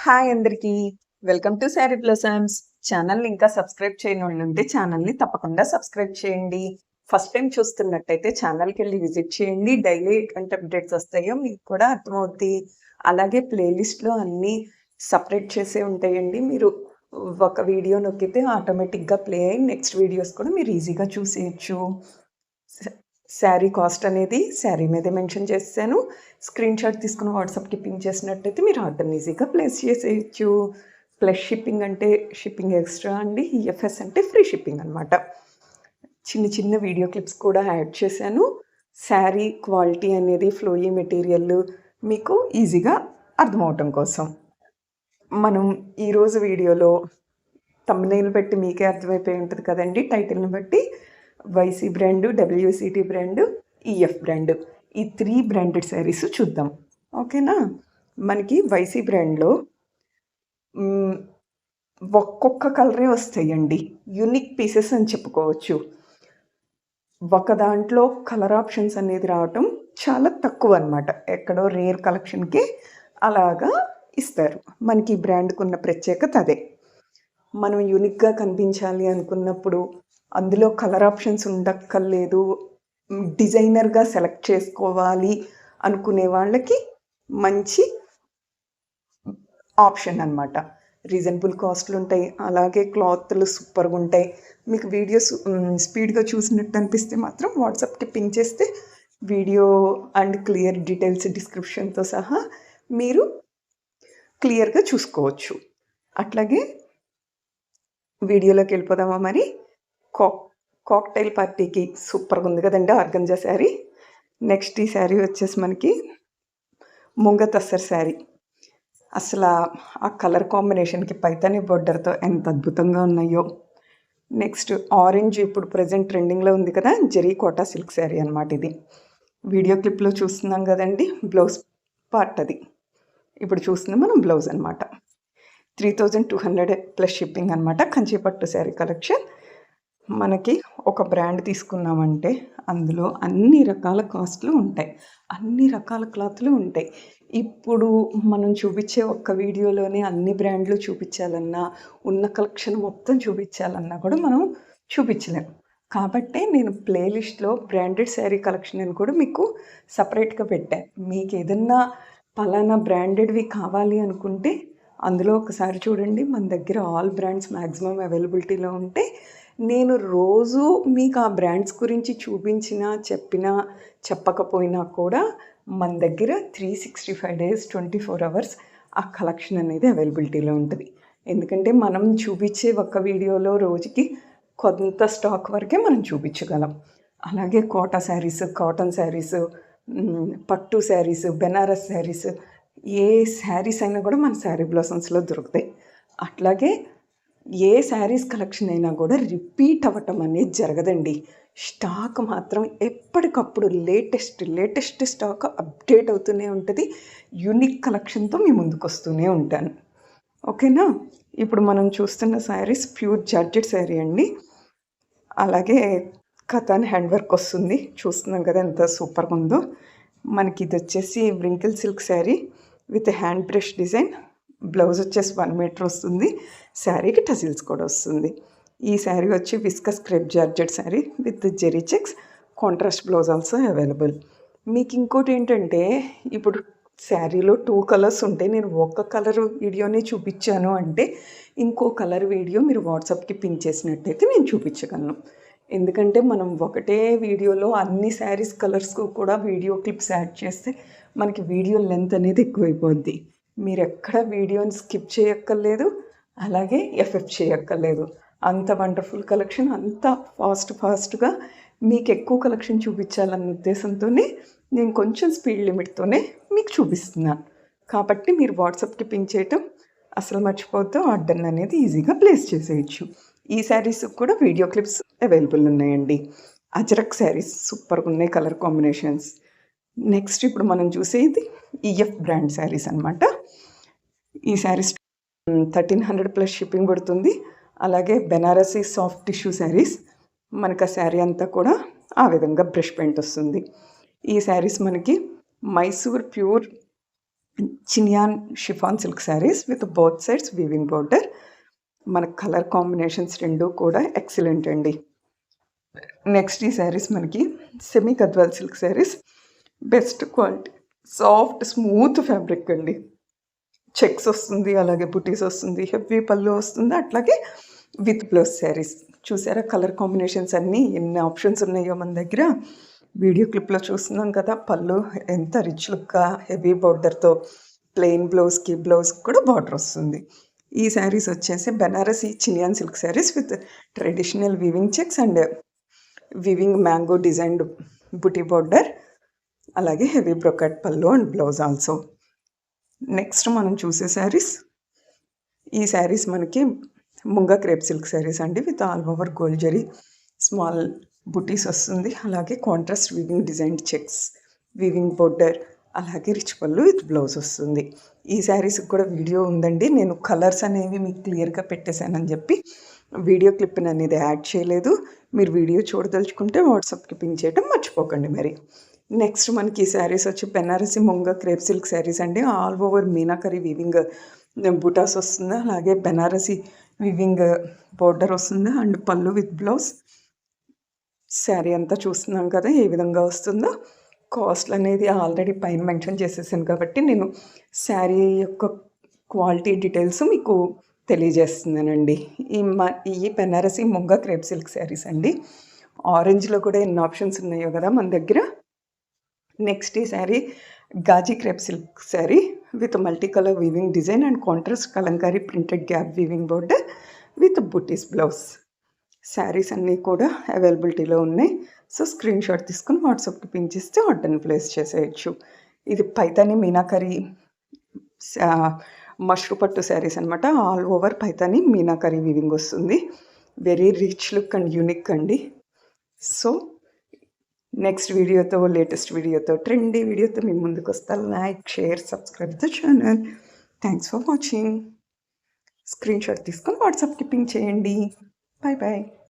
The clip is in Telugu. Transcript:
హాయ్ అందరికీ. Welcome to sari blossoms. ఛానల్‌ని ఇంకా సబ్స్క్రైబ్ చేయనోళ్ళుంటే ఛానల్‌ని తప్పకుండా సబ్స్క్రైబ్ చేయండి. ఫస్ట్ టైమ్ చూస్తున్నట్టయితే ఛానల్‌కెళ్ళి విజిట్ చేయండి. డైలీ ఎటువంటి అప్డేట్స్ వస్తాయో మీకు కూడా అర్థమవుద్ది. అలాగే ప్లేలిస్ట్‌లో అన్నీ సెపరేట్ చేసే ఉంటాయండి. మీరు ఒక వీడియో నొక్కితే ఆటోమేటిక్‌గా ప్లే అయ్యి నెక్స్ట్ వీడియోస్ కూడా మీరు ఈజీగా చూసేయొచ్చు. శారీ కాస్ట్ అనేది శారీ మీదే మెన్షన్ చేసేసాను. స్క్రీన్‌షాట్ తీసుకొని వాట్సాప్‌కి పింగ్ చేసినట్టయితే మీరు ఆర్డర్‌ని ఈజీగా ప్లేస్ చేసేయొచ్చు. ప్లస్ షిప్పింగ్ అంటే షిప్పింగ్ ఎక్స్ట్రా అండి. ఈఎఫ్ఎస్ అంటే ఫ్రీ షిప్పింగ్ అనమాట. చిన్న చిన్న వీడియో క్లిప్స్ కూడా యాడ్ చేశాను. శారీ క్వాలిటీ అనేది ఫ్లోయీ మెటీరియల్ మీకు ఈజీగా అర్థమవటం కోసం. మనం ఈరోజు వీడియోలో థంబ్‌నెయిల్ బట్టి మీకే అర్థమైపోయి ఉంటుంది కదండీ! టైటిల్‌ని బట్టి YC brand, డబ్ల్యూసీటీ brand, EF brand ఈ 3 బ్రాండెడ్ శారీస్ చూద్దాం. ఓకేనా? మనకి వైసీ బ్రాండ్‌లో ఒక్కొక్క కలరే వస్తాయండి. యూనిక్ పీసెస్ అని చెప్పుకోవచ్చు. ఒక దాంట్లో కలర్ ఆప్షన్స్ అనేది రావటం చాలా తక్కువ అనమాట. ఎక్కడో రేర్ కలెక్షన్‌కి అలాగా ఇస్తారు. మనకి ఈ బ్రాండ్‌కున్న ప్రత్యేకత అదే. మనం యూనిక్‌గా కనిపించాలి అనుకున్నప్పుడు అందులో కలర్ ఆప్షన్స్ ఉండక్కర్లేదు. డిజైనర్‌గా సెలెక్ట్ చేసుకోవాలి అనుకునే వాళ్ళకి మంచి ఆప్షన్ అనమాట. రీజనబుల్ కాస్ట్‌లుంటాయి. అలాగే క్లాత్‌లు సూపర్‌గుంటాయి. మీకు వీడియోస్ స్పీడ్‌గా చూసినట్టు అనిపిస్తే మాత్రం వాట్సాప్‌కి పింగ్ చేస్తే వీడియో అండ్ క్లియర్ డీటెయిల్స్ డిస్క్రిప్షన్‌తో సహా మీరు క్లియర్‌గా చూసుకోవచ్చు. అట్లాగే వీడియోలోకి వెళ్ళిపోదామా మరి? కాక్టైల్ పార్టీకి సూపర్‌గా ఉంది కదండీ ఆర్గంజా శారీ. నెక్స్ట్ ఈ శారీ వచ్చేసి మనకి ముంగ తస్సర్ శారీ. అసలా ఆ కలర్ కాంబినేషన్‌కి పైతాని బోర్డర్‌తో ఎంత అద్భుతంగా ఉన్నాయో. నెక్స్ట్ ఆరెంజ్ ఇప్పుడు ప్రెజెంట్ ట్రెండింగ్‌లో ఉంది కదా! జరీ కోటా సిల్క్ శారీ అనమాట ఇది. వీడియో క్లిప్‌లో చూస్తున్నాం కదండీ! బ్లౌజ్ పార్ట్ అది. ఇప్పుడు చూస్తుంది మనం బ్లౌజ్ అనమాట. 3200 ప్లస్ షిప్పింగ్ అనమాట. కంచిపట్టు శారీ కలెక్షన్. మనకి ఒక బ్రాండ్ తీసుకున్నామంటే అందులో అన్ని రకాల కాస్ట్‌లు ఉంటాయి. అన్ని రకాల క్లాత్‌లు ఉంటాయి. ఇప్పుడు మనం చూపించే ఒక్క వీడియోలోనే అన్ని బ్రాండ్‌లు చూపించాలన్నా, ఉన్న కలెక్షన్ మొత్తం చూపించాలన్నా కూడా మనం చూపించలేం. కాబట్టే నేను ప్లేలిస్ట్‌లో బ్రాండెడ్ శారీ కలెక్షన్ అని కూడా మీకు సెపరేట్‌గా పెట్టా. మీకేదన్నా పలానా బ్రాండెడ్‌వి కావాలి అనుకుంటే అందులో ఒకసారి చూడండి. మన దగ్గర ఆల్ బ్రాండ్స్ మాక్సిమం అవైలబిలిటీలో ఉంటే నేను రోజు మీకు ఆ బ్రాండ్స్ గురించి చూపించినా, చెప్పినా, చెప్పకపోయినా కూడా మన దగ్గర 365 డేస్ 24 అవర్స్ ఆ కలెక్షన్ అనేది అవైలబిలిటీలో ఉంటుంది. ఎందుకంటే మనం చూపించే ఒక్క వీడియోలో రోజుకి కొంత స్టాక్ వరకే మనం చూపించగలం. అలాగే కోటా శారీస్, కాటన్ శారీస్, పట్టు శారీస్, బెనారస్ శారీస్ ఏ శారీస్ అయినా కూడా మన శారీ బ్లాసమ్స్‌లో దొరుకుతాయి. అట్లాగే ఏ శారీస్ కలెక్షన్ అయినా కూడా రిపీట్ అవ్వటం అనేది జరగదండి. స్టాక్ మాత్రం ఎప్పటికప్పుడు లేటెస్ట్ స్టాక్ అప్డేట్ అవుతూనే ఉంటుంది. యూనిక్ కలెక్షన్‌తో మీ ముందుకొస్తూనే ఉంటాను. ఓకేనా? ఇప్పుడు మనం చూస్తున్న శారీస్ ప్యూర్ జార్జెట్ శారీ అండి. అలాగే కథాన్ హ్యాండ్ వర్క్ వస్తుంది. చూస్తున్నాం కదా ఎంత సూపర్‌గా ఉందో. మనకి ఇది వచ్చేసి wrinkle silk sari with hand brush design. Blouse వచ్చేసి 1 మీటర్ వస్తుంది. శారీకి టజిల్స్ కూడా వస్తుంది. ఈ శారీ వచ్చి viscose crepe georgette sari with zari checks. Contrast blouse also available. మీకు ఇంకోటి ఏంటంటే ఇప్పుడు శారీలో 2 కలర్స్ ఉంటాయి. నేను ఒక కలర్ వీడియోనే చూపించాను అంటే ఇంకో కలర్ వీడియో మీరు వాట్సాప్‌కి పింగ్ చేసినట్టయితే నేను చూపించగలను. ఎందుకంటే మనం ఒకటే వీడియోలో అన్ని శారీస్ కలర్స్‌కు కూడా వీడియో క్లిప్స్ యాడ్ చేస్తే మనకి వీడియో లెంత్ అనేది ఎక్కువైపోద్ది. మీరెక్కడ వీడియోని స్కిప్ చేయక్కర్లేదు. అలాగే ఎఫెక్ట్ చేయక్కర్లేదు. అంత వండర్ఫుల్ కలెక్షన్ అంత ఫాస్ట్‌గా మీకు ఎక్కువ కలెక్షన్ చూపించాలన్న ఉద్దేశంతోనే నేను కొంచెం స్పీడ్ లిమిట్‌తోనే మీకు చూపిస్తున్నాను. కాబట్టి మీరు వాట్సాప్‌కి పింగ్ చేయటం అసలు మర్చిపోవద్దు. ఆర్డర్‌ని అనేది ఈజీగా ప్లేస్ చేసేయచ్చు. ఈ శారీస్ కూడా వీడియో క్లిప్స్ అవైలబుల్ ఉన్నాయండి. అజరక్ శారీస్ సూపర్‌గా ఉన్నాయి కలర్ కాంబినేషన్స్. నెక్స్ట్ ఇప్పుడు మనం చూసేది ఈఎఫ్ బ్రాండ్ శారీస్ అనమాట. ఈ శారీస్ 1300 ప్లస్ షిప్పింగ్ పడుతుంది. అలాగే బెనారసీ సాఫ్ట్ టిష్యూ శారీస్. మనకు ఆ శారీ అంతా కూడా ఆ విధంగా బ్రష్ పెయింట్ వస్తుంది. ఈ శారీస్ మనకి Mysore pure చినియాన్ chiffon silk saris with both sides weaving border. మన కలర్ కాంబినేషన్స్ రెండు కూడా ఎక్సలెంట్ అండి. నెక్స్ట్ ఈ శారీస్ మనకి semi Gadwal silk saris, best quality, soft smooth fabric అండి. చెక్స్ వస్తుంది, అలాగే బుటీస్ వస్తుంది, హెవీ పళ్ళు వస్తుంది, అట్లాగే విత్ బ్లౌజ్ శారీస్. చూసారా కలర్ కాంబినేషన్స్ అన్నీ ఎన్ని ఆప్షన్స్ ఉన్నాయో మన దగ్గర. వీడియో క్లిప్లో చూస్తున్నాం కదా, పళ్ళు ఎంత రిచ్ లుక్గా హెవీ బార్డర్తో, ప్లెయిన్ బ్లౌజ్కి కూడా బార్డర్ వస్తుంది. ఈ శారీస్ వచ్చేసి Banarasi చినియాన్ silk saris with traditional weaving checks and weaving mango designed buti border, అలాగే హెవీ బ్రొకెట్ పళ్ళు అండ్ బ్లౌజ్ ఆల్సో. నెక్స్ట్ మనం చూసే శారీస్, ఈ శారీస్ మనకి ముంగా క్రేప్ సిల్క్ శారీస్ అండి with all over gold zari, small బుటీస్ వస్తుంది, అలాగే contrast weaving design checks, weaving border, అలాగే రిచ్ పళ్ళు విత్ బ్లౌజ్ వస్తుంది. ఈ శారీస్కి కూడా వీడియో ఉందండి. నేను కలర్స్ అనేవి మీకు క్లియర్గా పెట్టేశానని చెప్పి వీడియో క్లిప్ని అనేది యాడ్ చేయలేదు. మీరు వీడియో చూడదలుచుకుంటే వాట్సాప్కి పింక్ చేయడం మర్చిపోకండి మరి. నెక్స్ట్ మనకి ఈ శారీస్ వచ్చి బెనారసి ముంగా క్రేప్ సిల్క్ శారీస్ అండి. ఆల్ ఓవర్ మీనాకరీ వీవింగ్ బుటాస్ వస్తుంది, అలాగే బెనారసి వీవింగ్ బోర్డర్ వస్తుంది అండ్ పళ్ళు విత్ బ్లౌజ్. శారీ అంతా చూస్తున్నాం కదా ఏ విధంగా వస్తుందో. కాస్ట్ అనేది ఆల్రెడీ పైన మెన్షన్ చేసేసాను కాబట్టి నేను శారీ యొక్క క్వాలిటీ డీటెయిల్స్ మీకు తెలియజేస్తున్నానండి. ఈ బెనారసి ముంగా క్రేప్ సిల్క్ శారీస్ అండి. ఆరెంజ్లో కూడా ఎన్ని ఆప్షన్స్ ఉన్నాయో కదా మన దగ్గర. నెక్స్ట్ ఈ sari gaji crepe silk sari with multi colour weaving design and contrast kalamkari printed gap weaving border with butis blouse. Saris అన్నీ కూడా అవైలబిలిటీలో ఉన్నాయి. సో స్క్రీన్ షాట్ తీసుకుని వాట్సాప్కి పింక్ చేస్తే ఆర్డర్ని ప్లేస్ చేసేయచ్చు. ఇది పైతాని మీనాకరీ మష్రూ పట్టు శారీస్ అనమాట. All over Paithani Meenakari weaving వస్తుంది. Very rich look and unique అండి. సో నెక్స్ట్ వీడియోతో, లేటెస్ట్ వీడియోతో, ట్రెండీ వీడియోతో మీ ముందుకు వస్తాను. Like, share, subscribe the channel. Thanks for watching. Screen shot తీసుకొని వాట్సాప్కి పింక్ చేయండి. Bye bye.